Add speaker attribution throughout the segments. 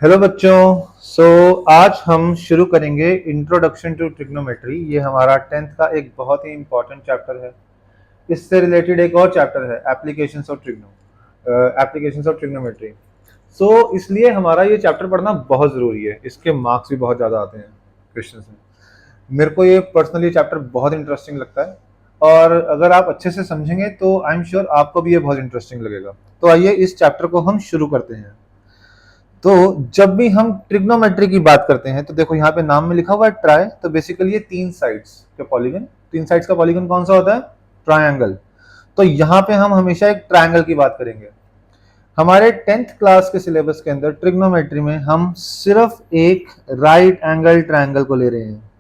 Speaker 1: Hello बच्चों। आज हम शुरू करेंगे इंट्रोडक्शन टू ट्रिग्नोमेट्री। ये हमारा 10th का एक बहुत ही इम्पोर्टेंट चैप्टर है। इससे रिलेटेड एक और चैप्टर है एप्लीकेशंस ऑफ ट्रिग्नोमेट्री। इसलिए हमारा ये चैप्टर पढ़ना बहुत ज़रूरी है। इसके मार्क्स भी बहुत ज़्यादा आते हैं क्वेश्चन में। मेरे को ये पर्सनली चैप्टर बहुत इंटरेस्टिंग लगता है, और अगर आप अच्छे से समझेंगे तो आई एम श्योर आपको भी ये बहुत इंटरेस्टिंग लगेगा। तो आइए इस चैप्टर को हम शुरू करते हैं। तो जब भी हम ट्रिग्नोमेट्री की बात करते हैं तो देखो यहाँ पे नाम में लिखा हुआ है ट्राई, तो बेसिकली ये तीन साइड्स का पॉलीगन, तीन साइड्स का पॉलीगन कौन सा होता है? ट्रायंगल। तो यहाँ पे हम हमेशा एक ट्रायंगल की बात करेंगे। हमारे 10th क्लास के सिलेबस के अंदर ट्रिग्नोमेट्री में हम सिर्फ एक राइट एंगल ट्रायंगल को ले रहे हैं।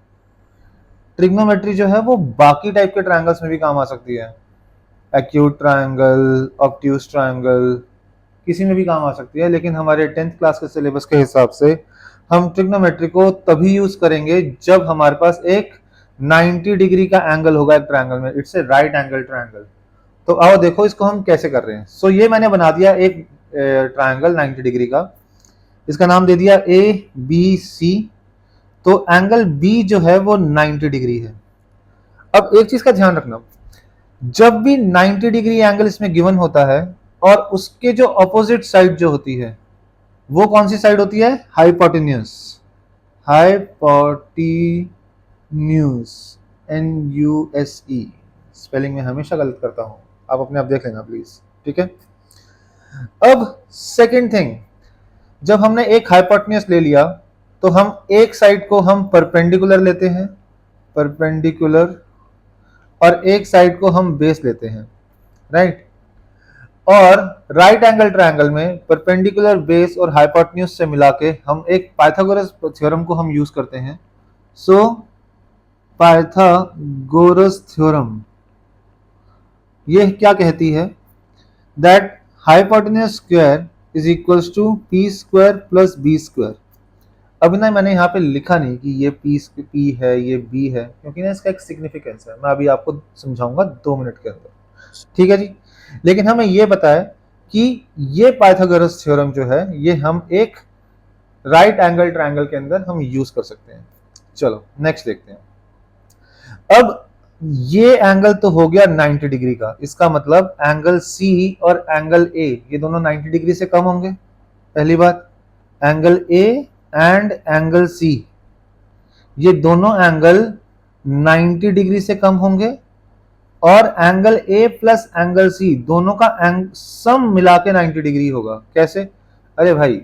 Speaker 1: ट्रिग्नोमेट्री जो है वो बाकी टाइप के ट्रायंगल्स में भी काम आ सकती है, एक्यूट ट्रायंगल, ऑब्ट्यूज ट्रायंगल, किसी में भी काम आ सकती है। लेकिन हमारे 10th क्लास के सिलेबस के हिसाब से हम ट्रिग्नोमेट्री को तभी यूज करेंगे जब हमारे पास एक 90 डिग्री का एंगल होगा एक ट्रायंगल में। It's a right angle triangle. तो आओ देखो इसको हम कैसे कर रहे हैं। ये मैंने बना दिया एक ट्रायंगल 90 डिग्री का। इसका नाम दे दिया ए बी सी। तो एंगल बी जो है वो 90 डिग्री है। अब एक चीज का ध्यान रखना, जब भी 90 डिग्री एंगल इसमें गिवन होता है और उसके जो अपोजिट साइड जो होती है वो कौन सी साइड होती है? हाइपोटेन्यूस। Hypotenuse, NUSE। स्पेलिंग में हमेशा गलत करता हूं, आप अपने आप देख लेना प्लीज, ठीक है। अब सेकंड थिंग, जब हमने एक हाइपोटेन्यूस ले लिया तो हम एक साइड को हम परपेंडिकुलर लेते हैं, परपेंडिकुलर, और एक साइड को हम बेस लेते हैं, राइट। और राइट एंगल ट्रायंगल में परपेंडिकुलर, बेस और हाइपोटेन्यूज से मिला के हम एक पाइथागोरस थ्योरम को हम यूज करते हैं। पाइथागोरस थ्योरम ये क्या कहती है? That hypotenuse square is equals to P square plus B square. अभी ना मैंने यहाँ पे लिखा नहीं कि ये पी है ये बी है, क्योंकि ना इसका एक सिग्निफिकेंस है। मैं अभी आपको समझाऊंगा 2 मिनट के अंदर, ठीक है जी। लेकिन हमें ये पता है कि ये पाइथागोरस थ्योरम जो है ये हम एक राइट एंगल ट्रायंगल के अंदर हम यूज कर सकते हैं। चलो नेक्स्ट देखते हैं। अब ये एंगल तो हो गया 90 डिग्री का, इसका मतलब एंगल सी और एंगल ए ये दोनों 90 डिग्री से कम होंगे। पहली बात, angle A and angle C ये दोनों एंगल 90 डिग्री से कम होंगे, और angle A plus angle C दोनों का सम मिला के 90 डिग्री होगा। कैसे? अरे भाई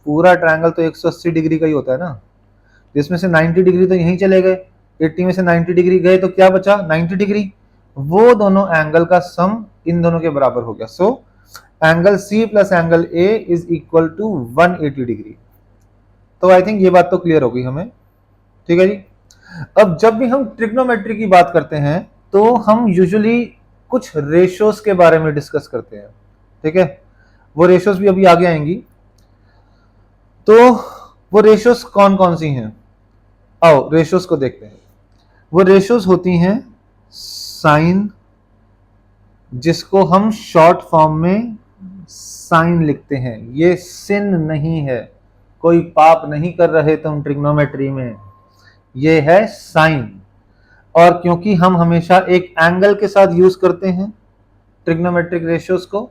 Speaker 1: पूरा ट्रायंगल तो 180 डिग्री का ही होता है ना, जिसमें से 90 डिग्री तो यहीं चले गए, 80 में से 90 डिग्री गए तो क्या बचा? 90 डिग्री। वो दोनों एंगल का सम इन दोनों के बराबर हो गया। Angle C plus angle A is equal to 180 degree. तो आई थिंक ये बात तो क्लियर होगी हमें, ठीक है जी। अब जब भी हम ट्रिग्नोमेट्री की बात करते हैं तो हम यूजुअली कुछ रेशियोज के बारे में डिस्कस करते हैं, ठीक है। वो रेशियोज भी अभी आगे आएंगी। तो वो रेशियोज कौन कौन सी हैं? आओ रेशियोज को देखते हैं। वो रेशियोज होती हैं साइन, जिसको हम शॉर्ट फॉर्म में साइन लिखते हैं। ये सिन नहीं है, कोई पाप नहीं कर रहे तुम ट्रिग्नोमेट्री में, ये है साइन। और क्योंकि हम हमेशा एक एंगल के साथ यूज करते हैं ट्रिग्नोमेट्रिक रेशियोज को,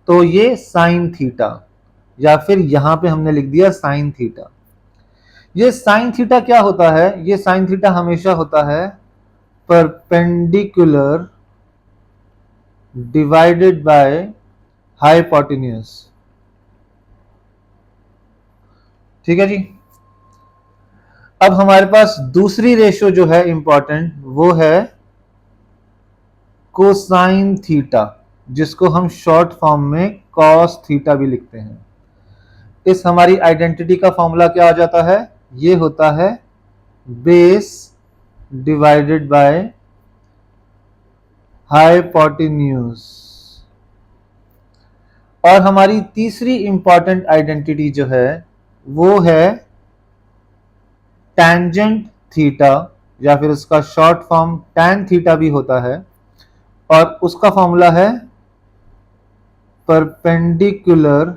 Speaker 1: तो ये साइन थीटा, या फिर यहां पे हमने लिख दिया साइन थीटा। ये साइन थीटा क्या होता है? ये साइन थीटा हमेशा होता है परपेंडिकुलर डिवाइडेड बाय हाइपोटेन्यूज, ठीक है जी। अब हमारे पास दूसरी रेशियो जो है इंपॉर्टेंट, वो है कोसाइन थीटा, जिसको हम शॉर्ट फॉर्म में कॉस थीटा भी लिखते हैं। इस हमारी आइडेंटिटी का फॉर्मूला क्या आ जाता है? ये होता है बेस डिवाइडेड बाय हाइपोटेन्यूज। और हमारी तीसरी इंपॉर्टेंट आइडेंटिटी जो है वो है टेंजेंट थीटा, या फिर उसका शॉर्ट फॉर्म टैन थीटा भी होता है, और उसका फॉर्मूला है perpendicular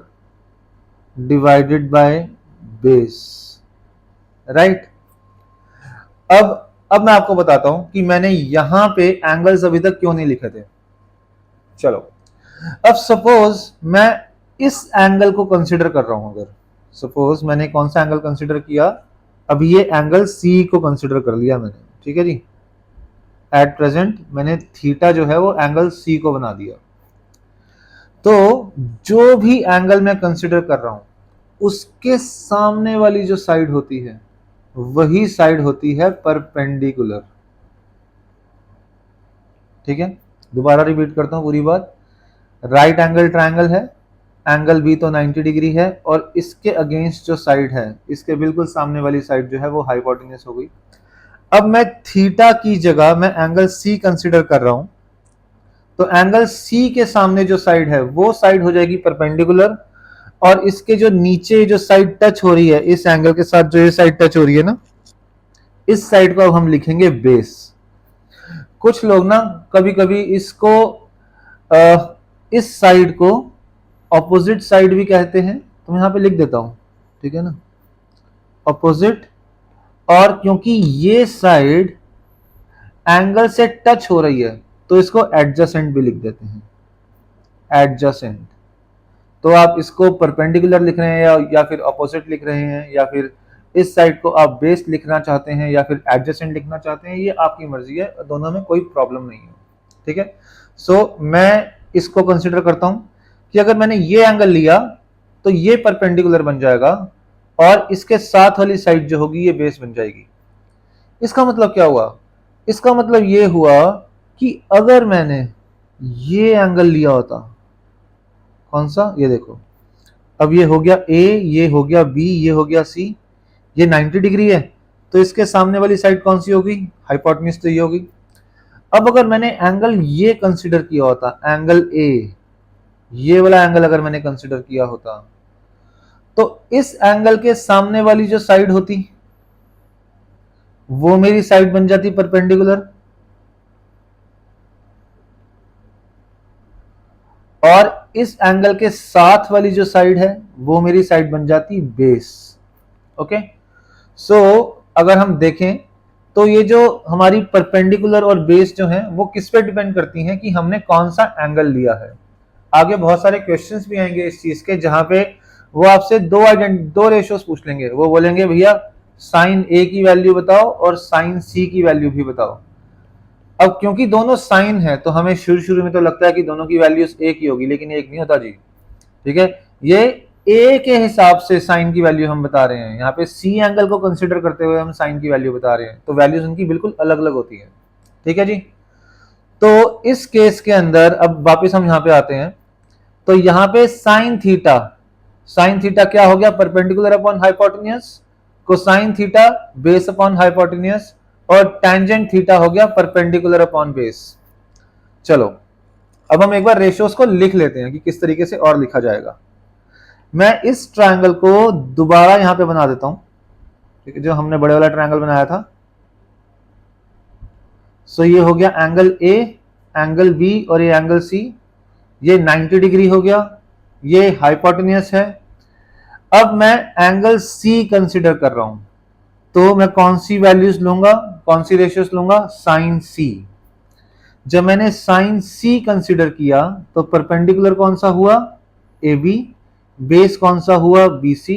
Speaker 1: divided by base, right. अब मैं आपको बताता हूं कि मैंने यहां पे एंगल्स अभी तक क्यों नहीं लिखे थे। चलो, अब सपोज मैं इस एंगल को कंसिडर कर रहा हूं, अगर सपोज मैंने कौन सा एंगल कंसिडर किया, अभी ये एंगल सी को कंसिडर कर लिया मैंने, ठीक है जी। एट प्रेजेंट मैंने थीटा जो है वो एंगल सी को बना दिया। तो जो भी एंगल मैं कंसिडर कर रहा हूं उसके सामने वाली जो साइड होती है वही साइड होती है परपेंडिकुलर, ठीक है। दोबारा रिपीट करता हूं पूरी बात। राइट एंगल ट्रायंगल है, एंगल बी तो 90 डिग्री है, और इसके अगेंस्ट जो साइड है, इसके बिल्कुल सामने वाली साइड जो है वो हाइपोटेन्यूस हो गई। अब मैं थीटा की जगह मैं एंगल सी कंसिडर कर रहा हूं, तो एंगल सी के सामने जो साइड है वो साइड हो जाएगी परपेंडिकुलर, और इसके जो नीचे जो साइड टच हो रही है इस एंगल के साथ, जो ये साइड टच हो रही है ना, इस साइड को अब हम लिखेंगे बेस। कुछ लोग ना कभी कभी इसको इस साइड को ऑपोजिट साइड भी कहते हैं, तो मैं यहां पे लिख देता हूं, ठीक है ना, ऑपोजिट। और क्योंकि ये साइड एंगल से टच हो रही है तो इसको एडजेसेंट भी लिख देते हैं, एडजेसेंट। तो आप इसको परपेंडिकुलर लिख रहे हैं या फिर ऑपोजिट लिख रहे हैं, या फिर इस साइड को आप बेस लिखना चाहते हैं या फिर एडजेसेंट लिखना चाहते हैं, ये आपकी मर्जी है, दोनों में कोई प्रॉब्लम नहीं है, ठीक है। सो मैं इसको कंसिडर करता हूं कि अगर मैंने ये एंगल लिया तो ये परपेंडिकुलर बन जाएगा और इसके साथ वाली साइड जो होगी ये बेस बन जाएगी। इसका मतलब क्या हुआ? इसका मतलब ये हुआ कि अगर मैंने ये एंगल लिया होता, कौन सा, ये देखो, अब ये हो गया ए, ये हो गया बी, ये हो गया सी, ये 90 डिग्री है, तो इसके सामने वाली साइड कौन सी होगी? हाइपोटेन्यूज तो ये होगी। अब अगर मैंने एंगल ये कंसीडर किया होता, एंगल ए, ये वाला एंगल अगर मैंने कंसीडर किया होता, तो इस एंगल के सामने वाली जो साइड होती वो मेरी साइड बन जाती परपेंडिकुलर, और इस एंगल के साथ वाली जो साइड है वो मेरी साइड बन जाती बेस। ओके, सो अगर हम देखें तो ये जो हमारी परपेंडिकुलर और बेस जो है वो किस पे डिपेंड करती हैं कि हमने कौन सा एंगल लिया है। आगे बहुत सारे क्वेश्चंस भी आएंगे इस चीज के, जहां पे वो आपसे दो रेशियोज पूछ लेंगे। वो बोलेंगे भैया साइन ए की वैल्यू बताओ और साइन सी की वैल्यू भी बताओ। अब क्योंकि दोनों साइन है तो हमें शुरू में तो लगता है कि दोनों की वैल्यूज एक ही होगी, लेकिन एक नहीं होता जी, ठीक है। ये ए के हिसाब से साइन की वैल्यू हम बता रहे हैं, यहाँ पे सी एंगल को कंसिडर करते हुए हम साइन की वैल्यू बता रहे हैं, तो वैल्यूज उनकी बिल्कुल अलग अलग होती है, ठीक है जी। तो इस केस के अंदर अब वापस हम यहाँ पे आते हैं, तो यहाँ पे साइन थीटा क्या हो गया? Perpendicular upon hypotenuse. Cosine theta base upon hypotenuse, और टेंजेंट थीटा हो गया परपेंडिकुलर अपॉन बेस। चलो अब हम एक बार रेशियोज को लिख लेते हैं कि किस तरीके से और लिखा जाएगा। मैं इस ट्रायंगल को दोबारा यहां पे बना देता हूं, ठीक है, जो हमने बड़े वाला ट्रायंगल बनाया था। सो ये हो गया एंगल ए, एंगल बी और ये एंगल सी, ये 90 डिग्री हो गया, ये हाइपोटेन्यूस है। अब मैं एंगल सी कंसिडर कर रहा हूं, तो मैं कौन सी वैल्यूज लूंगा, कौन सी रेशियोज लूंगा? साइन सी। जब मैंने साइन सी कंसिडर किया तो परपेंडिकुलर कौन सा हुआ? A B. बेस कौन सा हुआ? B C.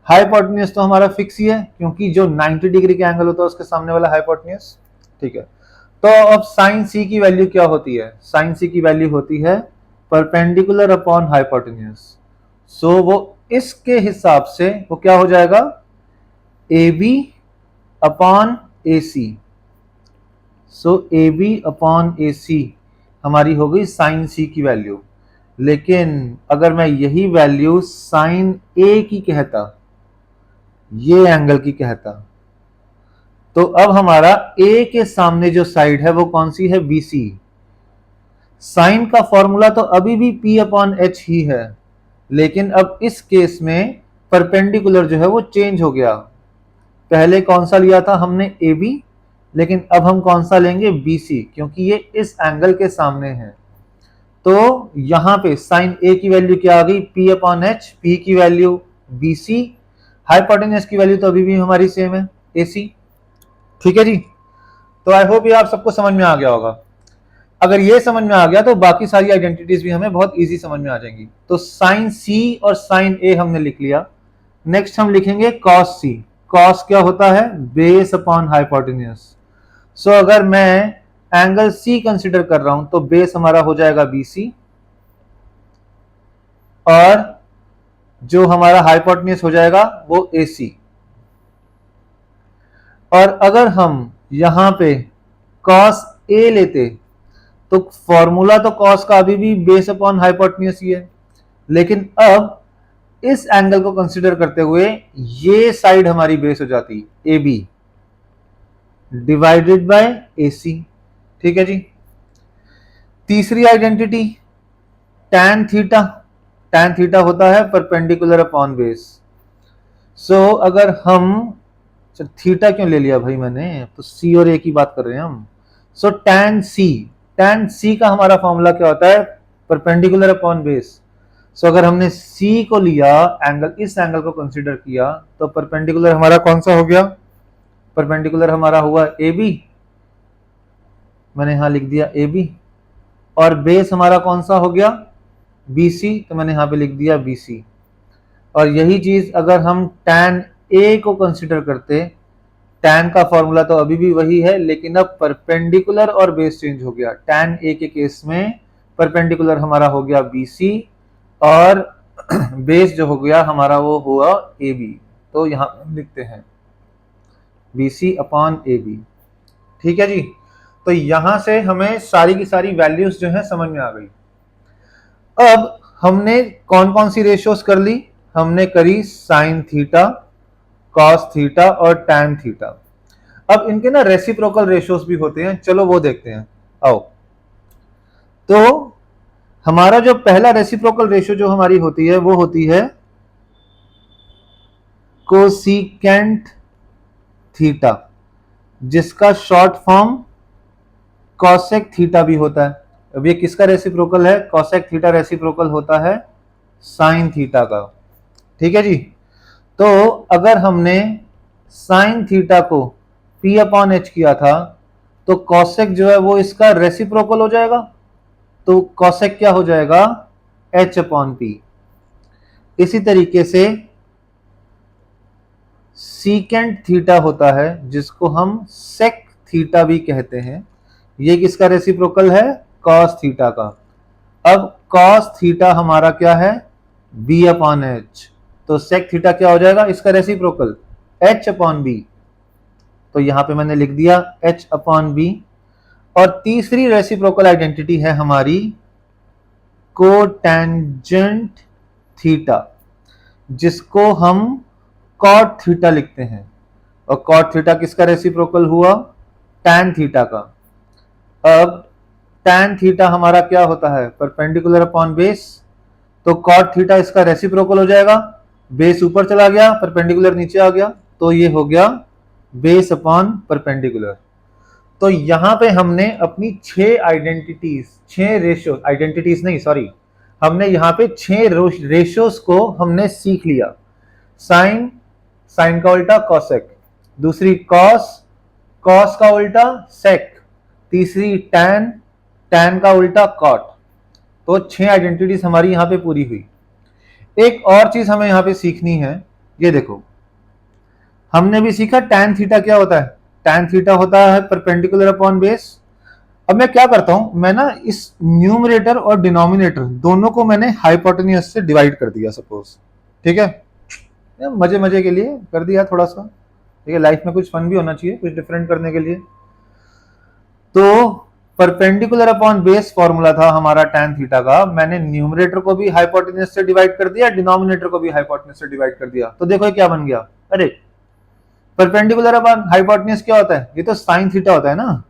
Speaker 1: हाइपोटेन्यूस तो हमारा फिक्स ही है, क्योंकि जो 90 डिग्री का एंगल होता है उसके सामने वाला हाइपोटेन्यूस, ठीक है। तो अब साइन सी की वैल्यू क्या होती है? साइन सी की वैल्यू होती है परपेंडिकुलर अपॉन हाइपोटेन्यूस। सो वो इसके हिसाब से वो क्या हो जाएगा? A B upon A C. So A B upon A C हमारी हो गई साइन सी की वैल्यू। लेकिन अगर मैं यही वैल्यू साइन ए की कहता, ये एंगल की कहता, तो अब हमारा ए के सामने जो साइड है वो कौन सी है? B C. साइन का फॉर्मूला तो अभी भी P अपॉन एच ही है, लेकिन अब इस केस में परपेंडिकुलर जो है वो चेंज हो गया। पहले कौन सा लिया था हमने? ए बी, लेकिन अब हम कौन सा लेंगे? बी सी, क्योंकि ये इस एंगल के सामने है। तो यहां पे साइन ए की वैल्यू क्या आ गई? P अपॉन एच, P की वैल्यू बी सी, हाइपोटेन्यूज की वैल्यू तो अभी भी हमारी सेम है AC। ठीक है जी, तो आई होप ये आप सबको समझ में आ गया होगा। अगर ये समझ में आ गया तो बाकी सारी आइडेंटिटीज भी हमें बहुत इजी समझ में आ जाएंगी। तो साइन C और साइन A हमने लिख लिया। नेक्स्ट हम लिखेंगे कॉस C। कॉस क्या होता है? Base upon hypotenuse. सो अगर मैं एंगल C कंसिडर कर रहा हूं तो बेस हमारा हो जाएगा BC, और जो हमारा हाइपोटेन्यूज हो जाएगा वो AC। और अगर हम यहां पे cos A लेते तो फॉर्मूला तो cos का अभी भी बेस अपॉन हाइपोटेन्यूज ही है, लेकिन अब इस एंगल को कंसीडर करते हुए ये साइड हमारी बेस हो जाती AB डिवाइडेड बाय AC। ठीक है जी। तीसरी identity tan theta. tan theta होता है परपेंडिकुलर अपॉन बेस। सो अगर हम, थीटा क्यों ले लिया भाई मैंने, तो C और A की बात कर रहे हैं हम। सो tan C का हमारा फॉर्मूला क्या होता है? Perpendicular upon base. सो अगर हमने C को लिया एंगल, इस एंगल को कंसीडर किया, तो परपेंडिकुलर हमारा कौन सा हो गया? परपेंडिकुलर हमारा हुआ AB, मैंने यहां लिख दिया AB। और बेस हमारा कौन सा हो गया? BC, तो मैंने यहां पे लिख दिया BC। और यही चीज अगर हम tan A को कंसीडर करते, tan का फॉर्मूला तो अभी भी वही है, लेकिन अब परपेंडिकुलर और बेस चेंज हो गया। tan A के केस में परपेंडिकुलर हमारा हो गया BC, और बेस जो हो गया हमारा वो हुआ AB। तो यहां लिखते हैं BC अपॉन AB। ठीक है जी। तो यहां से हमें सारी की सारी वैल्यूज जो है समझ में आ गई। अब हमने कौन कौन सी रेशियोज कर ली? हमने करी साइन थीटा, कॉस थीटा और टैन थीटा। अब इनके ना रेसिप्रोकल रेशियोज भी होते हैं, चलो वो देखते हैं। आओ, तो हमारा जो पहला रेसिप्रोकल रेशियो जो हमारी होती है वो होती है कोसिकेंट थीटा, जिसका शॉर्ट फॉर्म कॉसेक थीटा भी होता है। अब ये किसका रेसिप्रोकल है? कॉसेक थीटा रेसिप्रोकल होता है साइन थीटा का। ठीक है जी। तो अगर हमने साइन थीटा को P अपॉन H किया था, तो कॉसेक जो है वो इसका रेसिप्रोकल हो जाएगा। तो कॉसेक क्या हो जाएगा? H upon P। इसी तरीके से सीकेंट थीटा होता है, जिसको हम सेक थीटा भी कहते हैं। ये किसका रेसिप्रोकल है? कॉस थीटा का। अब कॉस थीटा हमारा क्या है? B upon H। तो सेक थीटा क्या हो जाएगा इसका रेसिप्रोकल? H upon B। तो यहां पे मैंने लिख दिया H अपॉन B। और तीसरी रेसिप्रोकल आइडेंटिटी है हमारी कोटेंजेंट थीटा, जिसको हम कॉट थीटा लिखते हैं। और कॉट थीटा किसका रेसिप्रोकल हुआ? टैन थीटा का। अब टैन थीटा हमारा क्या होता है? Perpendicular upon base. तो कॉट थीटा इसका रेसिप्रोकल हो जाएगा। बेस ऊपर चला गया, परपेंडिकुलर नीचे आ गया, तो ये हो गया बेस अपॉन परपेंडिकुलर। तो यहां पे हमने अपनी 6 आइडेंटिटीज, 6 रेशियो, आइडेंटिटीज नहीं सॉरी, हमने यहां पे 6 रेशियोज को हमने सीख लिया। साइन, साइन का उल्टा कॉसेक, दूसरी कॉस, कॉस का उल्टा सेक, तीसरी टैन, टैन का उल्टा कॉट। तो 6 आइडेंटिटीज हमारी यहां पे पूरी हुई। एक और चीज हमें यहां पे सीखनी है, ये देखो, हमने भी सीखा टैन थीटा क्या होता है। टैन थीटा होता है परपेंडिकुलर अपॉन बेस। अब मैं क्या करता हूं, मैं ना इस न्यूमरेटर और डिनोमिनेटर दोनों को मैंने हाइपोटेन्यूज से डिवाइड कर दिया सपोज। ठीक है, मजे मजे के लिए कर दिया थोड़ा सा। ठीक है, लाइफ में कुछ फन भी होना चाहिए, कुछ डिफरेंट करने के लिए। तो परपेंडिकुलर अपॉन बेस फॉर्मूला था हमारा टैन थीटा का, मैंने न्यूमरेटर को भी हाइपोटेन्यूज से डिवाइड कर दिया, डिनोमिनेटर को भी हाइपोटेन्यूज से डिवाइड कर दिया। तो देखो ये क्या बन गया। अरे परपेंडिकुलर अपॉन हाइपोटेन्यूज क्या होता है? ये तो साइन थीटा होता है ना।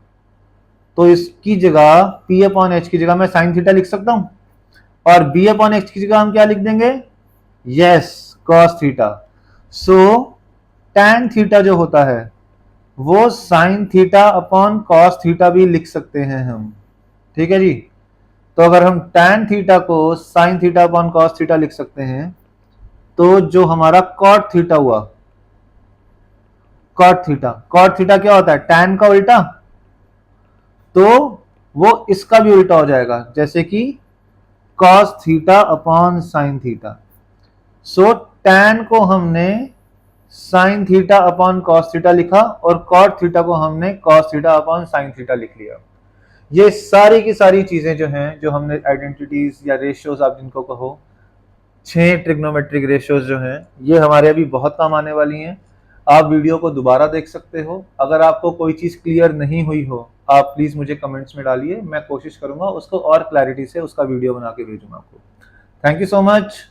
Speaker 1: तो इसकी जगह P अपॉन H की जगह मैं साइन थीटा लिख सकता हूं, और B अपॉन H की जगह हम क्या लिख देंगे? Yes, cos theta. सो टैन थीटा जो होता है वो sine theta upon cos theta भी लिख सकते हैं हम। ठीक है जी। तो अगर हम टैन थीटा को sine theta upon cos theta लिख सकते हैं, तो जो हमारा कॉट थीटा हुआ, कॉट थीटा क्या होता है, टैन का उल्टा, तो वो इसका भी उल्टा हो जाएगा, जैसे कि cos theta upon sine theta. सो टैन को हमने sine theta upon cos theta लिखा और कॉट थीटा को हमने cos theta upon sine theta लिख लिया। ये सारी की सारी चीजें जो हैं, जो हमने आइडेंटिटीज या रेशियोज आप जिनको कहो, 6 ट्रिग्नोमेट्रिक रेशियोज जो हैं, ये हमारे अभी बहुत काम आने वाली हैं। आप वीडियो को दोबारा देख सकते हो। अगर आपको कोई चीज क्लियर नहीं हुई हो, आप प्लीज मुझे कमेंट्स में डालिए, मैं कोशिश करूंगा उसको और क्लैरिटी से उसका वीडियो बना के भेजूंगा आपको। Thank you so much.